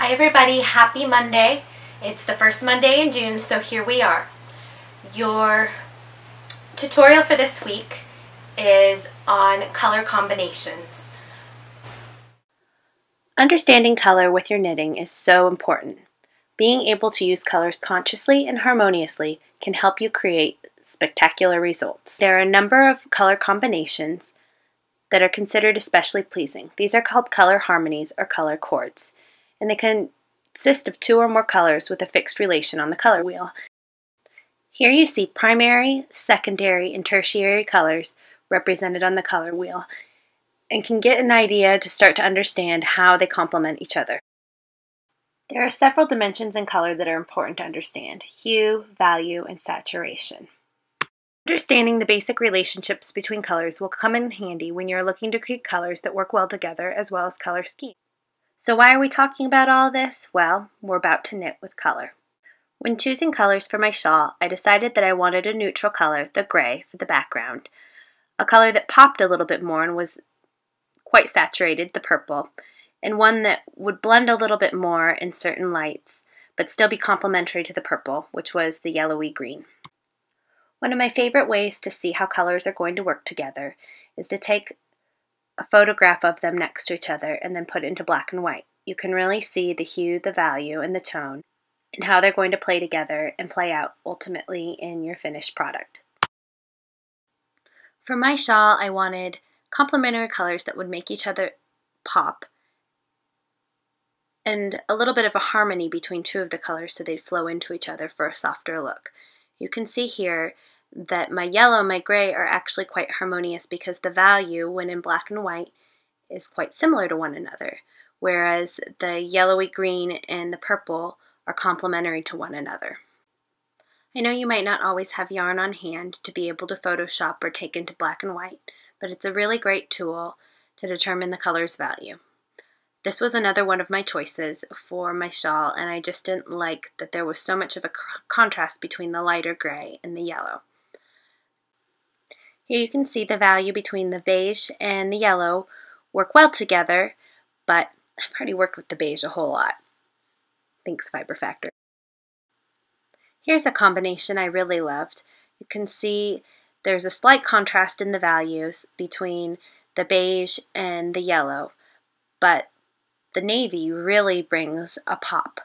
Hi everybody, happy Monday. It's the first Monday in June, so here we are. Your tutorial for this week is on color combinations. Understanding color with your knitting is so important. Being able to use colors consciously and harmoniously can help you create spectacular results. There are a number of color combinations that are considered especially pleasing. These are called color harmonies or color chords, and they consist of two or more colors with a fixed relation on the color wheel. Here you see primary, secondary, and tertiary colors represented on the color wheel, and can get an idea to start to understand how they complement each other. There are several dimensions in color that are important to understand: hue, value, and saturation. Understanding the basic relationships between colors will come in handy when you're looking to create colors that work well together as well as color schemes. So why are we talking about all this? Well, we're about to knit with color. When choosing colors for my shawl, I decided that I wanted a neutral color, the gray, for the background, a color that popped a little bit more and was quite saturated, the purple, and one that would blend a little bit more in certain lights, but still be complementary to the purple, which was the yellowy green. One of my favorite ways to see how colors are going to work together is to take a photograph of them next to each other and then put it into black and white. You can really see the hue, the value, and the tone, and how they're going to play together and play out ultimately in your finished product. For my shawl, I wanted complementary colors that would make each other pop, and a little bit of a harmony between two of the colors so they'd flow into each other for a softer look. You can see here that my yellow and my gray are actually quite harmonious because the value, when in black and white, is quite similar to one another, whereas the yellowy green and the purple are complementary to one another. I know you might not always have yarn on hand to be able to Photoshop or take into black and white, but it's a really great tool to determine the color's value. This was another one of my choices for my shawl, and I just didn't like that there was so much of a contrast between the lighter gray and the yellow. Here you can see the value between the beige and the yellow work well together, but I've already worked with the beige a whole lot. Thanks, Fiber Factor. Here's a combination I really loved. You can see there's a slight contrast in the values between the beige and the yellow, but the navy really brings a pop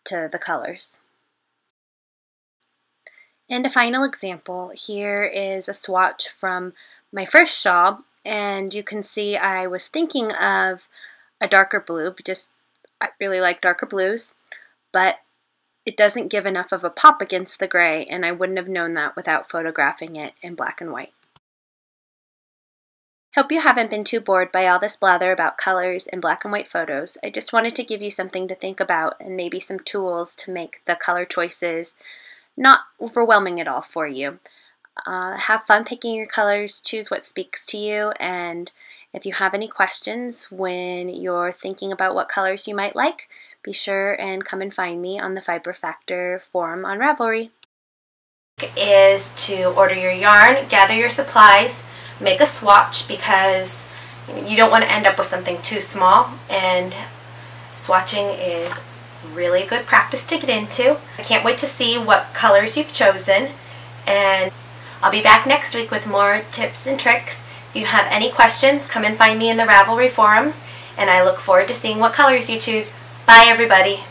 to the colors. And a final example, here is a swatch from my first shawl, and you can see I was thinking of a darker blue because I really like darker blues, but it doesn't give enough of a pop against the gray, and I wouldn't have known that without photographing it in black and white. Hope you haven't been too bored by all this blather about colors and black and white photos. I just wanted to give you something to think about and maybe some tools to make the color choices not overwhelming at all for you. Have fun picking your colors, choose what speaks to you, and if you have any questions when you're thinking about what colors you might like, be sure and come and find me on the Fiber Factor forum on Ravelry. Is to order your yarn, gather your supplies, make a swatch because you don't want to end up with something too small, and swatching is really good practice to get into. I can't wait to see what colors you've chosen, and I'll be back next week with more tips and tricks. If you have any questions, come and find me in the Ravelry forums, and I look forward to seeing what colors you choose. Bye everybody!